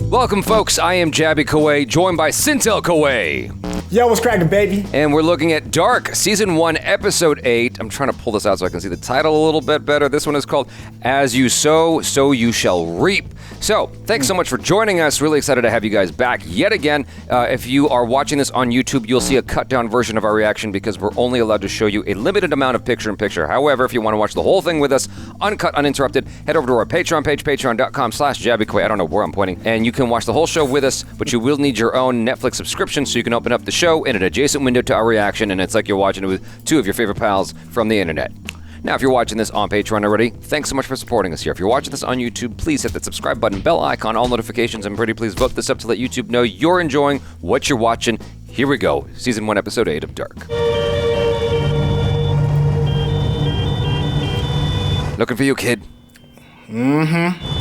Welcome, folks. I am Jaby Koay, joined by SYNTELL Koay. Yo, what's cracking, baby? And we're looking at Dark, Season 1, Episode 8. I'm trying to pull this out so I can see the title a little bit better. This one is called As You Sow, So You Shall Reap. So, thanks so much for joining us. Really excited to have you guys back yet again. If you are watching this on YouTube, you'll see a cut-down version of our reaction because we're only allowed to show you a limited amount of picture-in-picture. However, if you want to watch the whole thing with us, uncut, uninterrupted, head over to our Patreon page, patreon.com/JabyKoay. I don't know where I'm pointing. And you can watch the whole show with us, but you will need your own Netflix subscription so you can open up the show in an adjacent window to our reaction, and it's like you're watching it with two of your favorite pals from the internet. Now, if you're watching this on Patreon already, thanks so much for supporting us here. If you're watching this on YouTube, please hit that subscribe button, bell icon, all notifications, and pretty please vote this up to let YouTube know you're enjoying what you're watching. Here we go. Season 1, Episode 8 of Dark. Looking for you, kid. Mm-hmm.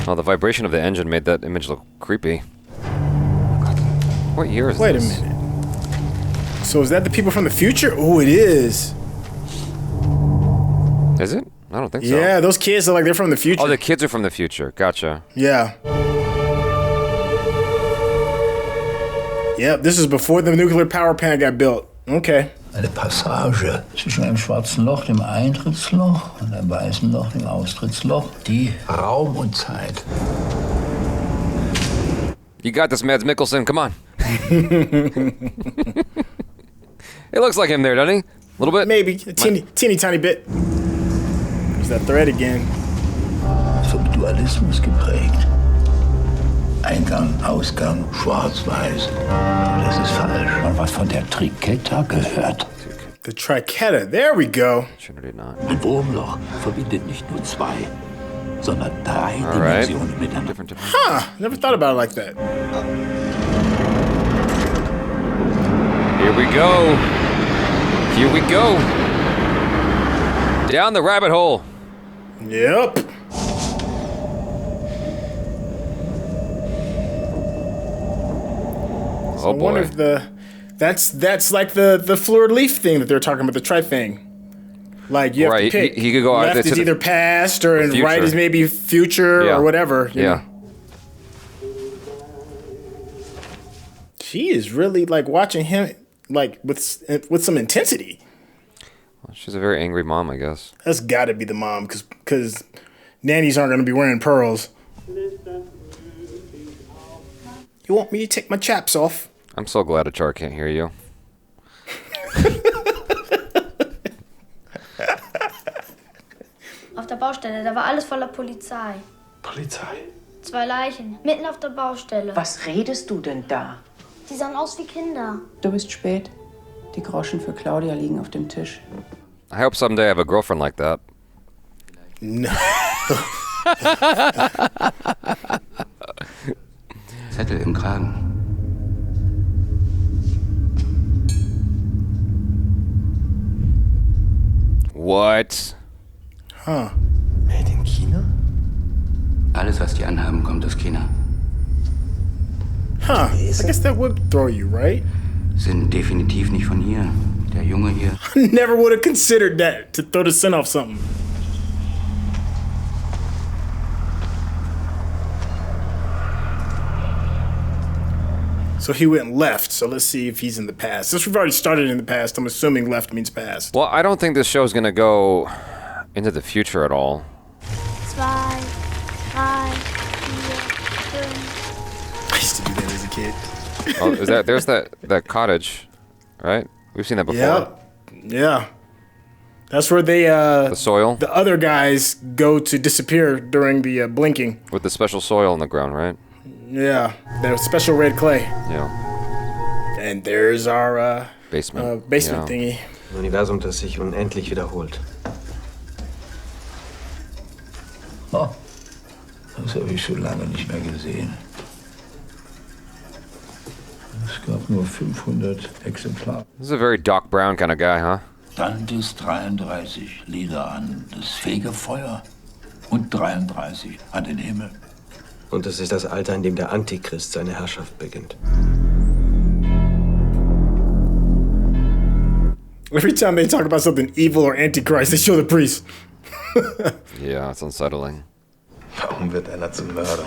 Oh, the vibration of the engine made that image look creepy. What year is Wait this? a minute. So is that the people from the future? Oh, it is. Is it? I don't think so. Yeah, those kids are like they're from the future. Oh, the kids are from the future. Gotcha. Yeah. Yep, this is before the nuclear power plant got built. Okay. Eine Passage zwischen einem schwarzen Loch, dem Eintrittsloch, und einem weißen Loch, dem Austrittsloch, die Raum und Zeit. You got this, Mads Mikkelsen. Come on. It looks like him there, doesn't he? A little bit? Maybe. A teeny tiny bit. There's that thread again. Vom Dualismus geprägt. Eingang, Ausgang, schwarz-weiß. Das ist falsch. Man was von der Triketta gehört. The Triketta. There we go. Trinity not. Ein Wurmloch verbindet nicht nur zwei, sondern drei Dimensionen miteinander. Different. Huh. Never thought about it like that. Here we go. Here we go. Down the rabbit hole. Yep. Oh I wonder boy. if that's like the fleur de lis thing that they're talking about, the tri thing. Like you have to pick. He could go left either is to either past or and right is maybe future Yeah. or whatever. you Yeah. know. She is really like watching him like with some intensity. Well, she's a very angry mom, I guess. That's got to be the mom because nannies aren't going to be wearing pearls. You want me to take my chaps off? I'm so glad Achar can't hear you. Auf der Baustelle, da war alles voller Polizei. Polizei? 2 Leichen, mitten auf der Baustelle. Was redest du denn da? Die sahen aus wie Kinder. Du bist spät. Die Groschen für Claudia liegen auf dem Tisch. I hope someday I have a girlfriend like that. No. Zettel im Kragen. What? Huh. Made in China? Alles, was die anhaben, kommt aus China. Huh. I guess that would throw you, right? Sind definitiv nicht von hier. Der Junge hier. Never would have considered that to throw the scent off something. So he went left, so let's see if he's in the past. Since we've already started in the past, I'm assuming left means past. Well, I don't think this show's gonna go into the future at all. 2, 3, 4, 5. I used to do that as a kid. Oh, is that there's that cottage, right? We've seen that before. Yep. Yeah. That's where they The soil the other guys go to disappear during the blinking. with the special soil in the ground, right? Yeah. The special red clay. Yeah. And there's our Basement. basement Yeah. thingy. Ein Universum, das sich unendlich wiederholt. Oh, das habe ich schon lange nicht mehr gesehen. Es gab nur 500 Exemplare. This is a very Doc Brown kind of guy, huh? Dantes 33 Lieder an das Fegefeuer und 33 an den Himmel. Und es ist das Alter, in dem der Antichrist seine Herrschaft beginnt. Every time they talk about something evil or antichrist, they show the priest. Yeah, it's unsettling. Warum wird einer zum Mörder?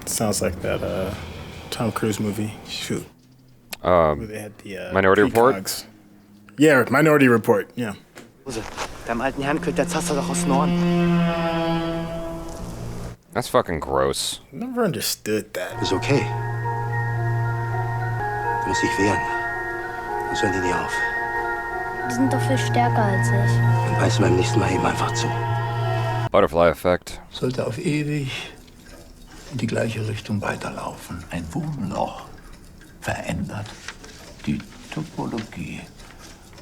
Sounds like that Tom Cruise movie. Shoot. Where they had the, Minority Report? precogs. Yeah, Minority Report. Yeah. Deinem alten Herrn quillt der Zaster doch aus Norden. That's fucking gross. Never understood that. Ist okay. Du musst dich wehren. Sonst hören die nie auf. Die sind doch viel stärker als ich. Dann beißt du beim nächsten Mal eben einfach zu. Butterfly Effect. Sollte auf ewig in die gleiche Richtung weiterlaufen. Ein Wurmloch verändert die Topologie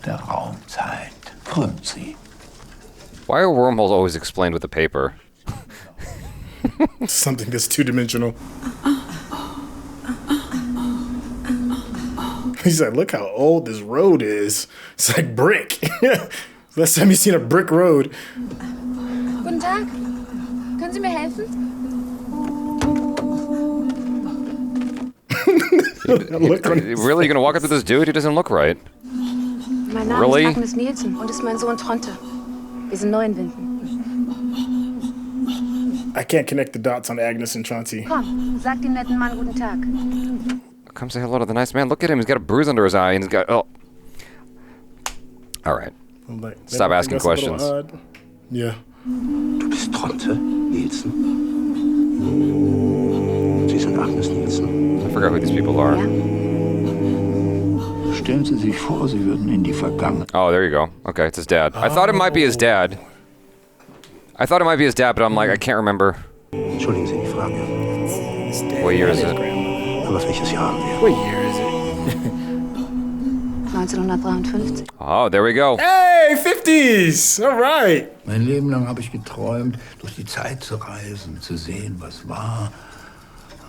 der Raumzeit. Krümmt sie. Why are wormholes always explained with a paper? Something that's two-dimensional. He's like, look how old this road is. It's like brick. Last time you seen a brick road. Guten Tag. Können Sie mir helfen? Really? You gonna walk up to this dude? He doesn't look right. Mein Name Really? ist Agnes Nielsen und ist mein Sohn Tronte. Wir sind neu in Winden. I can't connect the dots on Agnes and Chauncey. Komm, sag dem netten Mann guten Tag. Come say hello to the nice man. Look at him. He's got a bruise under his eye and he's got... Oh. All right. Like, Stop asking that's a little questions. odd. Yeah. Du bist Tronte, Nielsen. Sie sind Agnes Nielsen. I forgot who these people are. Stellen Sie sich vor, Sie würden in die Vergangenheit. Oh, there you go. Okay, it's his dad. I thought it might be his dad. But I'm like, I can't remember. Entschuldigen Sie die Frage. What year is it? Aber welches Jahr haben wir? What year is it? 1953. Oh, there we go. Hey, 50s! All right. Mein Leben lang habe ich geträumt, durch die Zeit zu reisen, zu sehen, was war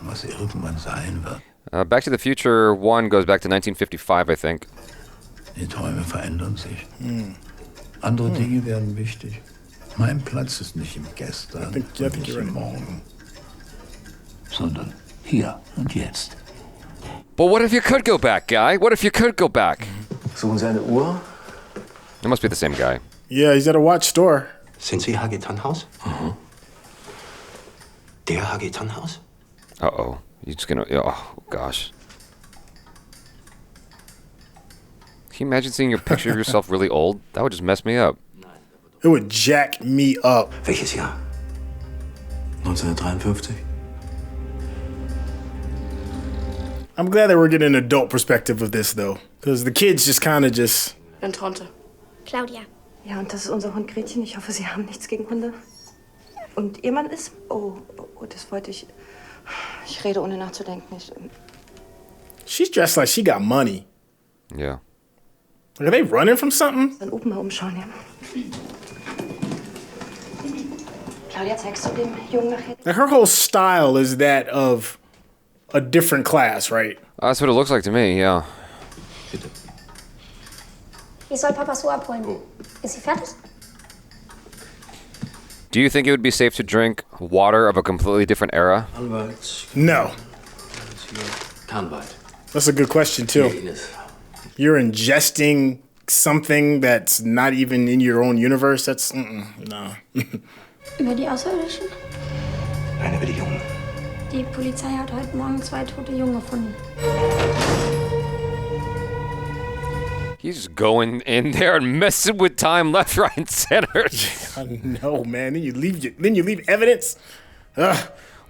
und was irgendwann sein wird. Back to the Future 1 goes back to 1955, I think. Die Träume verändern sich. Andere Dinge werden wichtig. Mein Platz ist nicht im Gestern I think und nicht you're im right. Morgen, sondern hier und jetzt. But what if you could go back, guy? What if you could go back? Suchen Sie eine Uhr? It must be the same guy. Yeah, he's at a watch store. Sind Sie Hagi Tannhaus? Der Hagi Tannhaus? Uh-oh. You're just gonna... Oh, gosh. Can you imagine seeing your picture of yourself really old? That would just mess me up. It would jack me up. Welches Jahr? 1953. I'm glad that we're getting an adult perspective of this, though. Because the kids just kind of just... bin Tronte. Claudia. Ja, und das ist unser Hund Gretchen. Ich hoffe, Sie haben nichts gegen Hunde. Und Ihr Mann ist? Oh, das wollte ich... Ich rede ohne nachzudenken. She's dressed like she got money. Yeah. Are they running from something? Dann oben mal umschauen, ja. Claudia, zeigst du dem Jungen nachher? Like her whole style is that of a different class, right? That's what it looks like to me, yeah. Ich soll Papas Uhr abholen. Ist sie fertig? Do you think it would be safe to drink water of a completely different era? Anwalt. No. Tarnwald. That's a good question, too. Ines. You're ingesting something that's not even in your own universe? That's... no. Über die Außerirdischen? Nein, über die Jungen. Die Polizei hat heute Morgen 2 tote Jungen gefunden. He's going in there and messing with time left, right, and center. I know, man. Then you leave evidence. Ugh.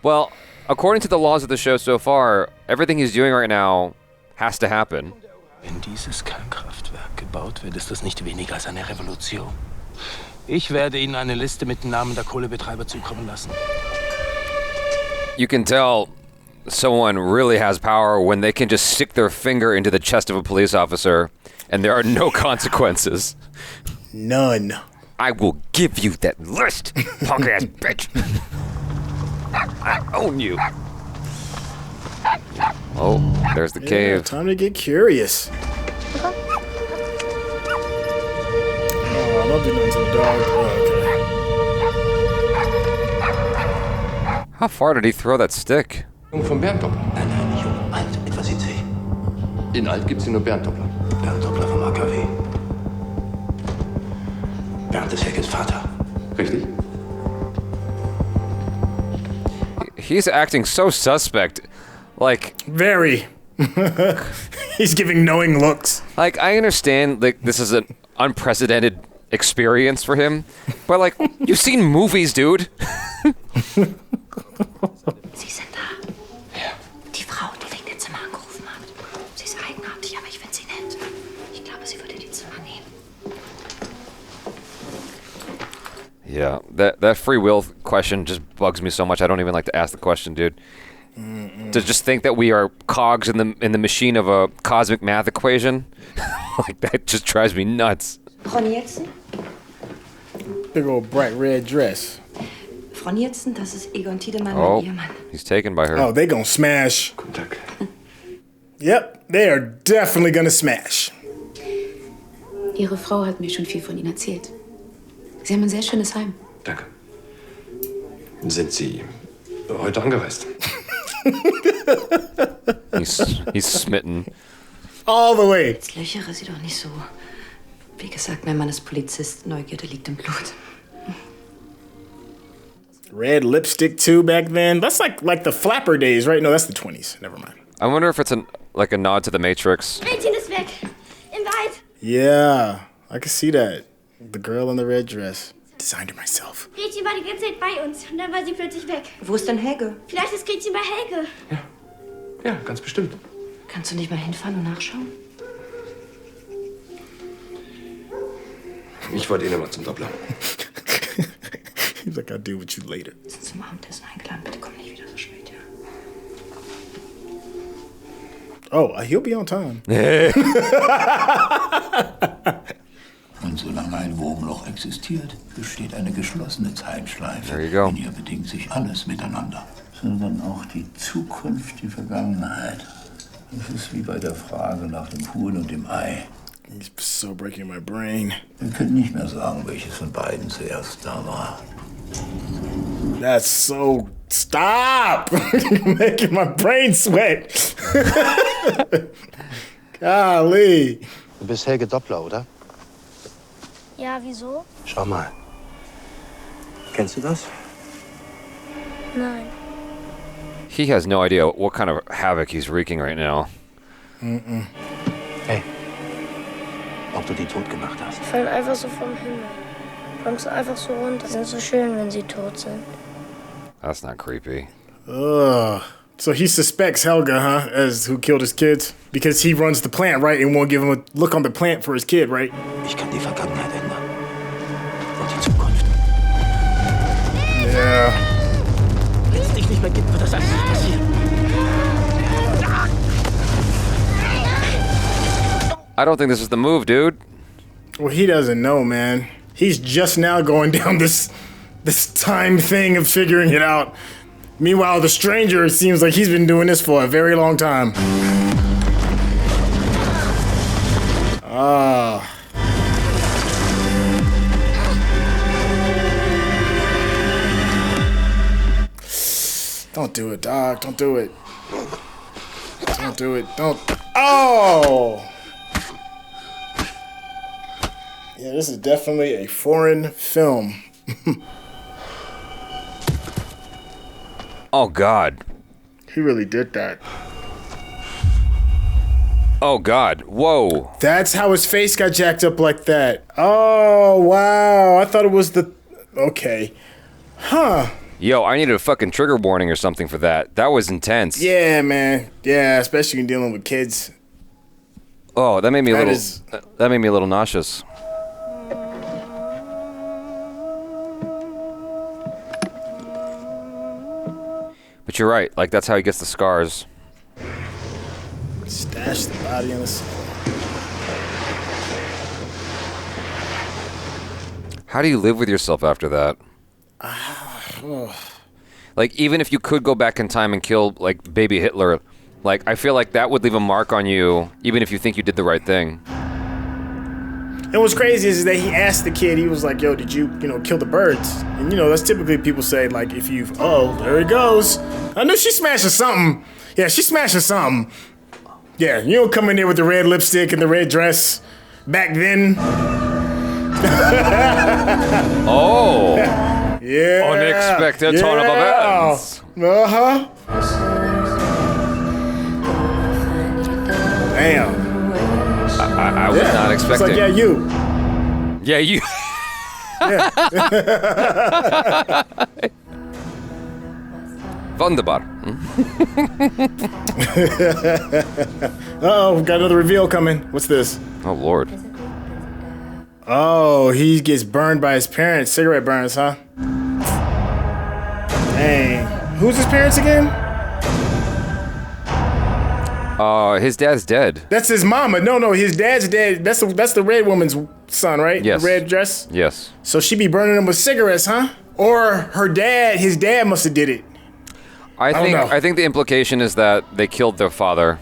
Well, according to the laws of the show so far, everything he's doing right now has to happen. Wenn dieses Kernkraftwerk gebaut wird, ist das nicht weniger als eine Revolution. Ich werde Ihnen eine Liste mit den Namen der Kohlebetreiber zukommen lassen. You can tell someone really has power when they can just stick their finger into the chest of a police officer and there are no consequences. None. I will give you that list, punk ass bitch. I own you. Oh, there's the Yeah, cave. time to get curious. Oh, I love doing that to the dog. Oh, okay. How far did he throw that stick? Jung vom Bärendoppler. Nein, jung, alt, etwas IT. In alt gibt's hier nur Bärendoppler. Bärendoppler vom AKW. Bernd ist Heckes Vater. He's acting so suspect. Like, very. He's giving knowing looks. Like, I understand, like, this is an unprecedented experience for him, but, like, you've seen movies, dude. Sie sind da. Ja. Die Frau, die wegen der Zimmer angerufen hat. Sie ist eigenartig, aber ich finde sie nett. Ich glaube, sie würde die Zimmer nehmen. Yeah, that free will question just bugs me so much. I don't even like to ask the question, dude. To just think that we are cogs in the machine of a cosmic math equation, like that just drives me nuts. Frau Nielsen? Big old bright red dress. Frau Nielsen, das ist Egon Tiedemann, Oh, mein Ehemann. he's taken by her. Oh, they gonna smash. Guten Tag. Yep, they are definitely gonna smash. Ihre Frau hat mir schon viel von Ihnen erzählt. Sie haben ein sehr schönes Heim. Danke. Sind Sie heute angereist? He's smitten. All the way. Jetzt löchere sie doch nicht so. Wie gesagt, mein Mann ist Polizist. Neugierde liegt im Blut. Red lipstick too back then. That's like the flapper days, right? No, that's the 20s. Never mind. I wonder if it's like a nod to the Matrix. Gretchen ist weg. Im Wald. Yeah, I can see that. The girl in the red dress. Designed her myself. Gretchen war die ganze Zeit bei uns und dann war sie plötzlich weg. Wo ist denn Helge? Vielleicht ist Gretchen bei Helge. Ja, ganz bestimmt. Kannst du nicht mal hinfahren und nachschauen? Ich wollte eh noch mal zum Doppler. He's like, I'll deal with you later. Wir sind zum Abendessen eingeladen. Bitte komm nicht wieder so spät, ja? Oh, he'll be on time. Und solange ein Wurmloch existiert, besteht eine geschlossene Zeitschleife. There you go. In ihr bedingt sich alles miteinander. Sondern auch die Zukunft, die Vergangenheit. Das ist wie bei der Frage nach dem Huhn und dem Ei. He's so breaking my brain. Wir können nicht mehr sagen, welches von beiden zuerst da war. That's so... Stop! You're making my brain sweat. Golly. Du bist Helge Doppler, oder? Ja, wieso? Schau mal. Kennst du das? Nein. He has no idea what kind of havoc he's wreaking right now. Hey. Ob du die tot gemacht hast? Die fallen einfach so vom Himmel. Kommst einfach so runter. Sind so schön, wenn sie tot sind. That's not creepy. Ugh. So he suspects Helga, huh, as who killed his kids? Because he runs the plant, right? And won't give him a look on the plant for his kid, right? Ich kann die Vergangenheit ändern. Und die Zukunft. Yeah. Wenn es dich nicht mehr gibt, wird das alles nicht passieren. I don't think this is the move, dude. Well, he doesn't know, man. He's just now going down this time thing of figuring it out. Meanwhile, the stranger, it seems like he's been doing this for a very long time. Ah. Don't do it, dog. Don't do it. Don't do it. Don't. Oh! Yeah, this is definitely a foreign film. Oh, God. He really did that. Oh, God. Whoa. That's how his face got jacked up like that. Oh, wow. I thought it was the... Okay. Huh. Yo, I needed a fucking trigger warning or something for that. That was intense. Yeah, man. Yeah, especially when dealing with kids. Oh, that made me That a little... is- That made me a little nauseous. But you're right. Like, that's how he gets the scars. Stash the body in the... How do you live with yourself after that? Like, even if you could go back in time and kill, like, baby Hitler, like, I feel like that would leave a mark on you, even if you think you did the right thing. And what's crazy is that he asked the kid, he was like, yo, did you kill the birds? And, that's typically people say, like, if you've... Oh, there it goes. I knew she's smashing something. Yeah, she's smashing something. Yeah, you don't come in there with the red lipstick and the red dress. Back then. Oh. Yeah. Yeah. Unexpected turn of events. Uh-huh. Damn. I was not expecting. It's like, yeah, you. Yeah, you. Wunderbar. Uh-oh, got another reveal coming. What's this? Oh, Lord. Oh, he gets burned by his parents. Cigarette burns, huh? Dang. Who's his parents again? His dad's dead. That's his mama. No, his dad's dead. That's the red woman's son, right? Yes. The red dress? Yes. So she be burning him with cigarettes, huh? Or his dad must have did it. I think the implication is that they killed their father.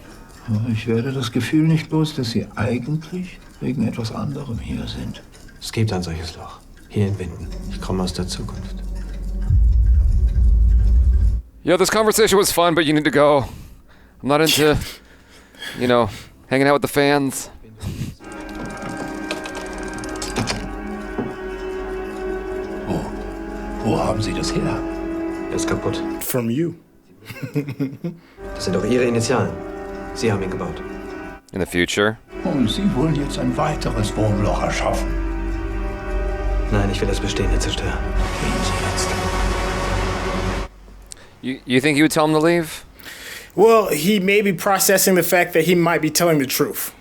Ich werde das Gefühl nicht los, dass Sie eigentlich wegen etwas anderem hier sind. Es gibt ein solches Loch. Hier in Winden. Ich komme aus der Zukunft. Yeah, this conversation was fun, but you need to go. I'm not into, hanging out with the fans. Wo haben Sie das her? Er ist kaputt. From you. Das sind doch Ihre Initialen. Sie haben ihn gebaut. In the future? Und Sie wollen jetzt ein weiteres Wurmloch erschaffen. Nein, ich will das Bestehende zerstören. Gehen Sie jetzt. You think you would tell him to leave? Well, he may be processing the fact that he might be telling the truth.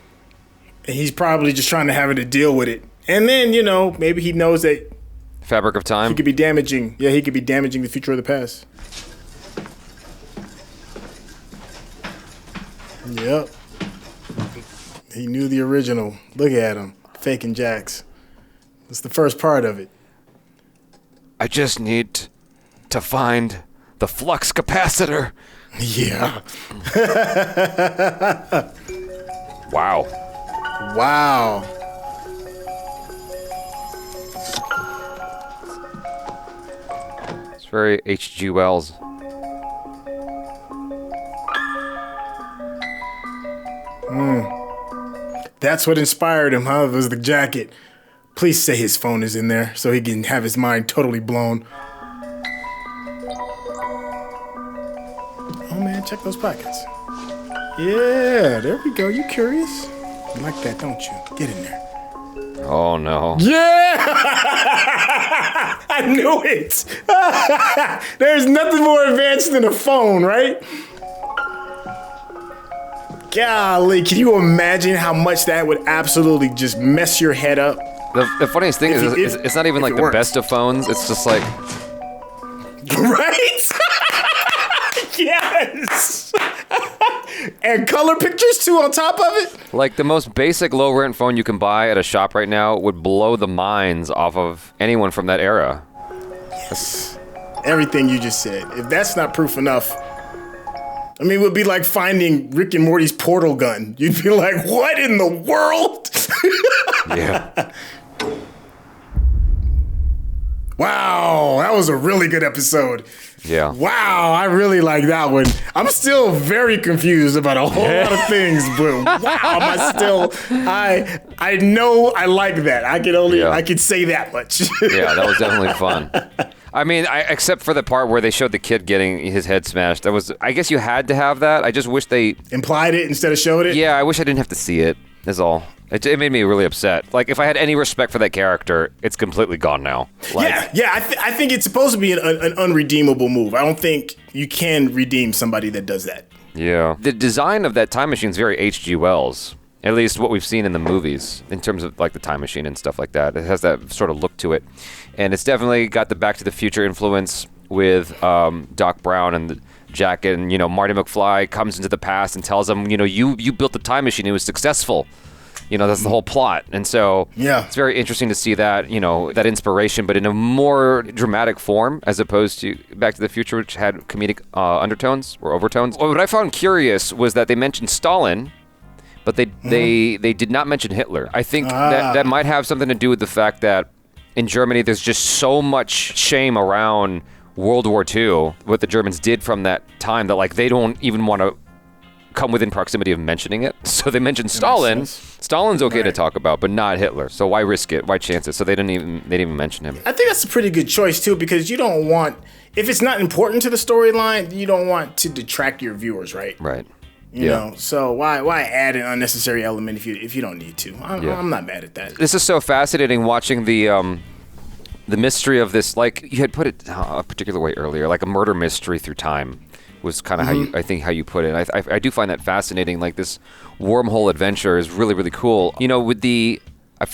And he's probably just trying to have it to deal with it. And then, maybe he knows that Fabric of time? he could be damaging. Yeah, he could be damaging the future of the past. Yep. He knew the original. Look at him. Faking jacks. That's the first part of it. I just need to find the flux capacitor. Yeah. Wow. Wow. It's very H.G. Wells. That's what inspired him, huh? It was the jacket. Please say his phone is in there so he can have his mind totally blown. Oh man, check those pockets. Yeah, there we go. You curious? You like that, don't you? Get in there. Oh no. Yeah! I knew it! There's nothing more advanced than a phone, right? Golly, can you imagine how much that would absolutely just mess your head up? The funniest thing is it's not even like the best of phones. It's just like... Right? Yes! And color pictures too on top of it? Like the most basic low-rent phone you can buy at a shop right now would blow the minds off of anyone from that era. Yes. Everything you just said. If that's not proof enough... I mean, it would be like finding Rick and Morty's portal gun. You'd be like, what in the world? Yeah. Wow, that was a really good episode. Yeah. Wow, I really like that one. I'm still very confused about a whole lot of things, but wow, I know I like that. I can say that much. Yeah, that was definitely fun. I mean, except for the part where they showed the kid getting his head smashed. I guess you had to have that. I just wish they... Implied it instead of showed it? Yeah, I wish I didn't have to see it, is all. It made me really upset. Like, if I had any respect for that character, it's completely gone now. Like, yeah. I think it's supposed to be an unredeemable move. I don't think you can redeem somebody that does that. Yeah. The design of that time machine is very H.G. Wells. At least what we've seen in the movies, in terms of like the time machine and stuff like that. It has that sort of look to it. And it's definitely got the Back to the Future influence with Doc Brown and the jacket. And, Marty McFly comes into the past and tells him, you built the time machine. It was successful. That's the whole plot. And so it's very interesting to see that, that inspiration, but in a more dramatic form as opposed to Back to the Future, which had comedic undertones or overtones. What I found curious was that they mentioned Stalin, but they did not mention Hitler. I think that might have something to do with the fact that in Germany, there's just so much shame around World War II, what the Germans did from that time, that like they don't even want to come within proximity of mentioning it. So they mentioned Stalin. Stalin's okay to talk about, but not Hitler. So why risk it? Why chance it? So they didn't even mention him. I think that's a pretty good choice too, because you don't want, if it's not important to the storyline, you don't want to detract your viewers, right? Right. You know, so why add an unnecessary element if you don't need to? I'm not mad at that. This is so fascinating watching the mystery of this. Like you had put it a particular way earlier, like a murder mystery through time was kind of how you put it. I do find that fascinating. Like this wormhole adventure is really, really cool. You know, with the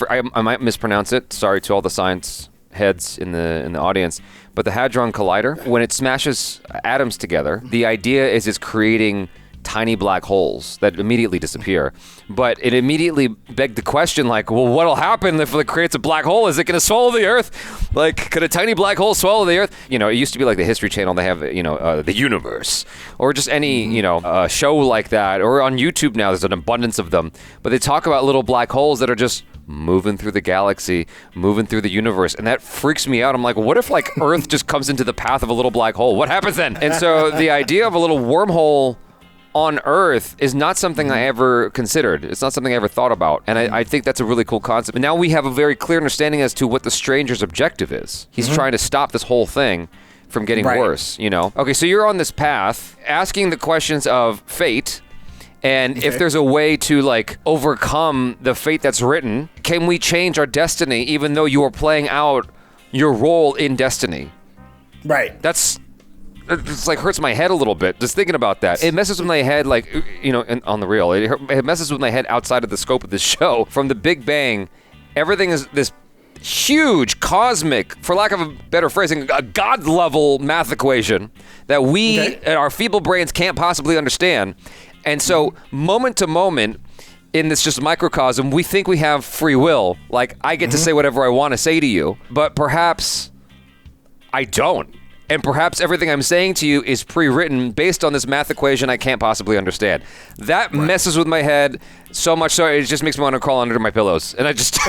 I might mispronounce it. Sorry to all the science heads in the audience, but the Hadron Collider, when it smashes atoms together, the idea is it's creating tiny black holes that immediately disappear. But it immediately begged the question, like, well, what'll happen if it creates a black hole? Is it going to swallow the Earth? Like, could a tiny black hole swallow the Earth? You know, it used to be like the History Channel. They have, the universe, or just any, show like that. Or on YouTube now, there's an abundance of them. But they talk about little black holes that are just moving through the galaxy, moving through the universe. And that freaks me out. I'm like, what if like Earth just comes into the path of a little black hole? What happens then? And so the idea of a little wormhole on Earth is not something I ever considered. It's not something I ever thought about. And I think that's a really cool concept. And now we have a very clear understanding as to what the stranger's objective is. He's trying to stop this whole thing from getting worse, Okay, so you're on this path asking the questions of fate. And if there's a way to like overcome the fate that's written, can we change our destiny even though you are playing out your role in destiny? Right. It's like hurts my head a little bit just thinking about that. It messes with my head, like, on the real. It messes with my head outside of the scope of this show. From the Big Bang, everything is this huge, cosmic, for lack of a better phrasing, a God-level math equation that we and our feeble brains can't possibly understand. And so, moment to moment, in this just microcosm, we think we have free will. Like, I get to say whatever I want to say to you, but perhaps I don't. And perhaps everything I'm saying to you is pre-written based on this math equation I can't possibly understand. That messes with my head so much so it just makes me want to crawl under my pillows. And I just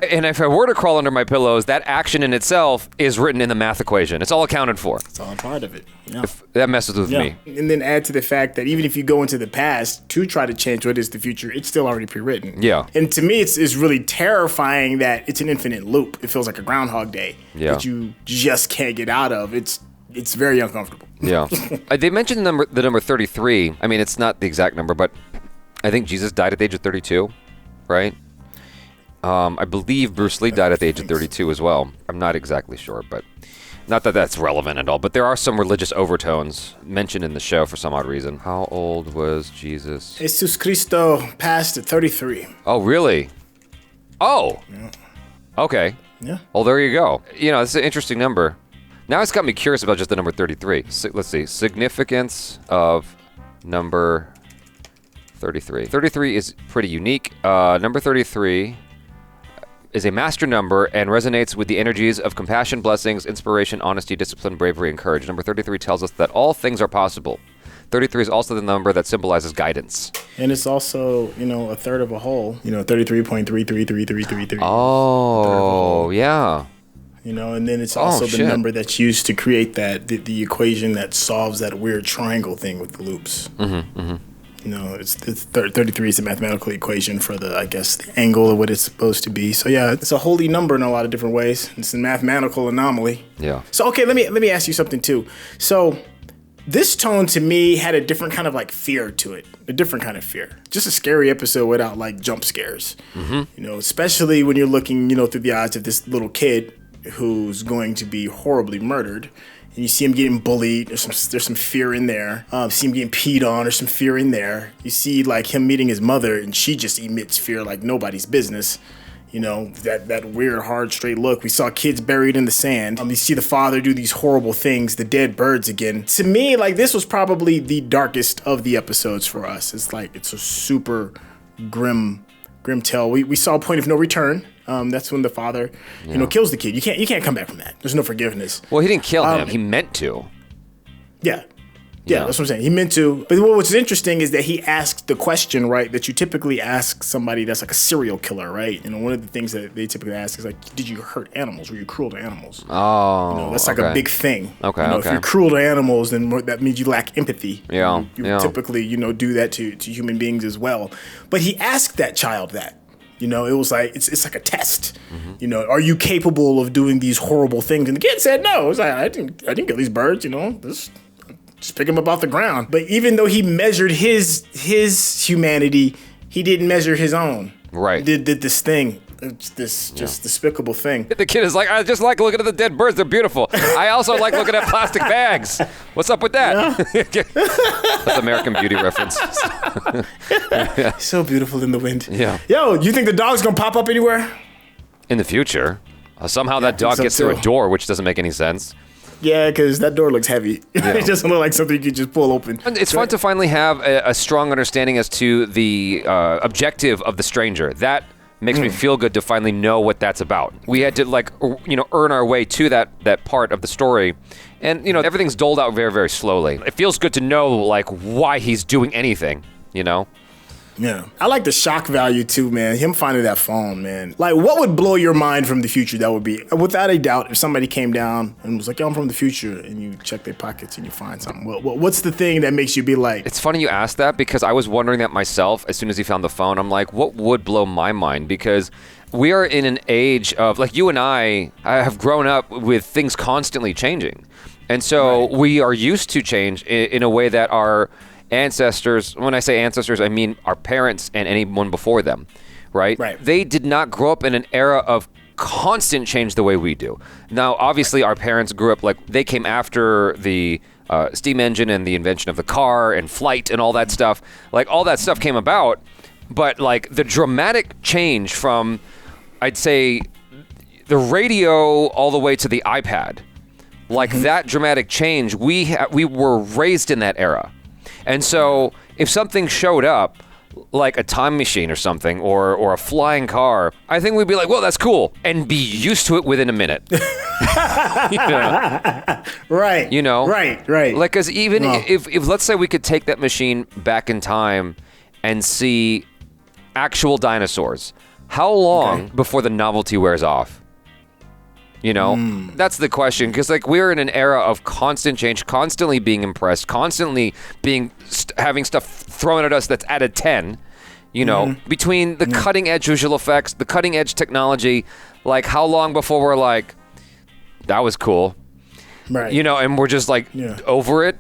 and if I were to crawl under my pillows, that action in itself is written in the math equation. It's all accounted for. It's all part of it. Yeah. That messes with me. And then add to the fact that even if you go into the past to try to change what is the future, it's still already pre-written. Yeah. And to me, it's really terrifying that it's an infinite loop. It feels like a Groundhog Day that you just can't get out of. It's very uncomfortable. Yeah. They mentioned the number 33. I mean, it's not the exact number, but I think Jesus died at the age of 32, right? I believe Bruce Lee died at the age of 32 as well. I'm not exactly sure, but not that that's relevant at all. But there are some religious overtones mentioned in the show for some odd reason. How old was Jesus? Jesus Cristo passed at 33. Oh, really? Oh. Yeah. Okay. Yeah. Well, there you go. It's an interesting number. Now it's got me curious about just the number 33. Let's see. Significance of number 33. 33 is pretty unique. Number 33 is a master number and resonates with the energies of compassion, blessings, inspiration, honesty, discipline, bravery, and courage. Number 33 tells us that all things are possible. 33 is also the number that symbolizes guidance. And it's also, a third of a whole. 33.3333333. Oh, yeah. And then it's also the number that's used to create the equation that solves that weird triangle thing with the loops. It's 33 is the mathematical equation for the angle of what it's supposed to be. So yeah, it's a holy number in a lot of different ways. It's a mathematical anomaly. Yeah. So okay, let me ask you something too. So this tone to me had a different kind of fear to it, a different kind of fear. Just a scary episode without jump scares. Especially when you're looking, through the eyes of this little kid who's going to be horribly murdered. And you see him getting bullied. There's some fear in there. See him getting peed on. There's some fear in there. You see him meeting his mother, and she just emits fear like nobody's business. That weird, hard, straight look. We saw kids buried in the sand. You see the father do these horrible things, the dead birds again. To me, this was probably the darkest of the episodes for us. It's a super grim tale. We saw a point of no return. That's when the father, kills the kid. You can't come back from that. There's no forgiveness. Well, he didn't kill him. He meant to. Yeah. Yeah, that's what I'm saying. He meant to. But what's interesting is that he asked the question, right, that you typically ask somebody that's like a serial killer, right? One of the things that they typically ask is like, did you hurt animals? Were you cruel to animals? Oh, that's like a big thing. Okay, If you're cruel to animals, then that means you lack empathy. Yeah, you typically, do that to human beings as well. But he asked that child that. It was like it's like a test. Are you capable of doing these horrible things? And the kid said no. It was like I didn't kill these birds. Just pick them up off the ground. But even though he measured his humanity, he didn't measure his own. Right. Did this thing. It's this just despicable thing. The kid is like, I just like looking at the dead birds. They're beautiful. I also like looking at plastic bags. What's up with that? That's American Beauty reference. So beautiful in the wind. Yeah. Yo, you think the dog's gonna pop up anywhere? In the future. Somehow that dog gets through a door, which doesn't make any sense. Yeah, because that door looks heavy. Yeah. It doesn't look like something you could just pull open. And it's fun to finally have a strong understanding as to the objective of the stranger. That makes me feel good to finally know what that's about. We had to earn our way to that part of the story. And, everything's doled out very, very slowly. It feels good to know, why he's doing anything, Yeah. I like the shock value too, man. Him finding that phone, man. Like, what would blow your mind from the future? That would be, without a doubt, if somebody came down and was like, yo, I'm from the future, and you check their pockets and you find something. What's the thing that makes you be like... It's funny you asked that, because I was wondering that myself as soon as he found the phone. I'm like, what would blow my mind? Because we are in an age of, you and I have grown up with things constantly changing. And so we are used to change in a way that our ancestors, when I say ancestors, I mean our parents and anyone before them, right? They did not grow up in an era of constant change the way we do. Now, obviously, our parents grew up, they came after the steam engine and the invention of the car and flight and all that stuff. All that stuff came about, but, the dramatic change from, I'd say, the radio all the way to the iPad, that dramatic change, we were raised in that era. And so if something showed up, like a time machine or something, or a flying car, I think we'd be like, well, that's cool, and be used to it within a minute. Right. Right. Because even if let's say we could take that machine back in time and see actual dinosaurs, how long before the novelty wears off? That's the question, because we're in an era of constant change, constantly being impressed, constantly having stuff thrown at us that's at a 10, between the cutting edge visual effects, the cutting edge technology, how long before we're like, that was cool, right? And we're just over it.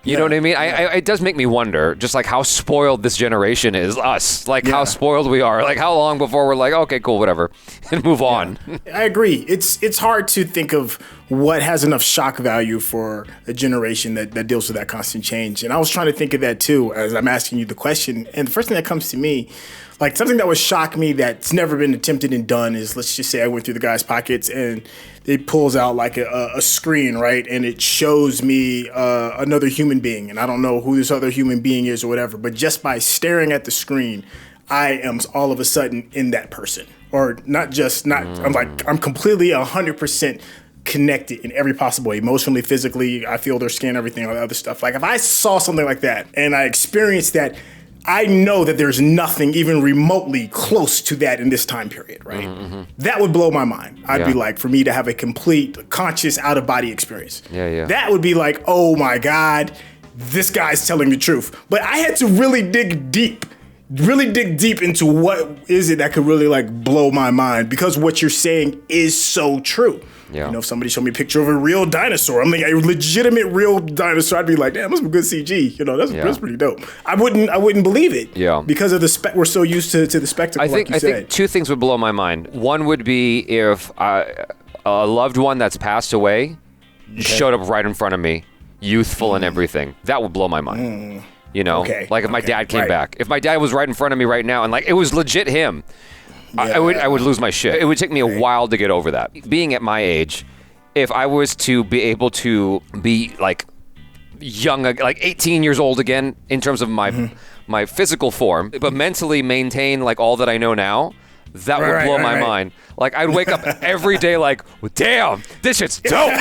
You know what I mean? It does make me wonder, just how spoiled this generation is, us. How spoiled we are. How long before we're like, okay, cool, whatever, and move on. I agree. It's hard to think of what has enough shock value for a generation that deals with that constant change. And I was trying to think of that too as I'm asking you the question. And the first thing that comes to me, something that would shock me that's never been attempted and done is, let's just say I went through the guy's pockets and it pulls out a screen, right? And it shows me another human being. And I don't know who this other human being is or whatever, but just by staring at the screen, I am all of a sudden in that person. Or I'm completely 100% connected in every possible way, emotionally, physically. I feel their skin, everything, all the other stuff. If I saw something like that and I experienced that, I know that there's nothing even remotely close to that in this time period, right? That would blow my mind. I'd be for me to have a complete conscious out-of-body experience. That would be oh my God, this guy's telling the truth. But I had to really dig deep into what is it that could really blow my mind, because what you're saying is so true. Yeah. If somebody showed me a picture of a real dinosaur, a legitimate real dinosaur, I'd be like, damn, that's some good CG. That's pretty dope. I wouldn't believe it. Yeah. Because of we're so used to the spectacle. I think two things would blow my mind. One would be if a loved one that's passed away showed up right in front of me, youthful and everything. That would blow my mind. If my dad came back. If my dad was right in front of me right now and it was legit him, I would lose my shit. It would take me a while to get over that. Being at my age, if I was to be able to be young, 18 years old again in terms of my physical form, but mentally maintain all that I know now, That would blow my mind. Like, I'd wake up every day like, well, damn, this shit's dope.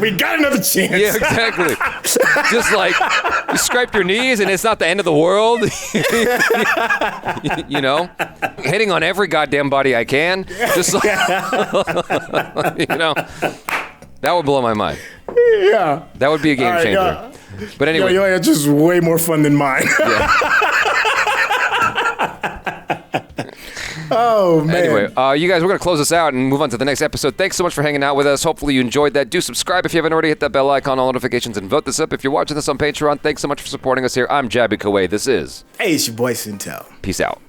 We got another chance. Yeah, exactly. Just like, you scrape your knees and it's not the end of the world. You know? Hitting on every goddamn body I can. Just like, you know? That would blow my mind. Yeah. That would be a game changer. But anyway. Your answer is way more fun than mine. Yeah. Oh, man. Anyway, you guys, we're going to close this out and move on to the next episode. Thanks so much for hanging out with us. Hopefully you enjoyed that. Do subscribe if you haven't already. Hit that bell icon, all notifications, and vote this up. If you're watching this on Patreon, thanks so much for supporting us here. I'm Jaby Koay. This is... Hey, it's your boy SYNTELL. Peace out.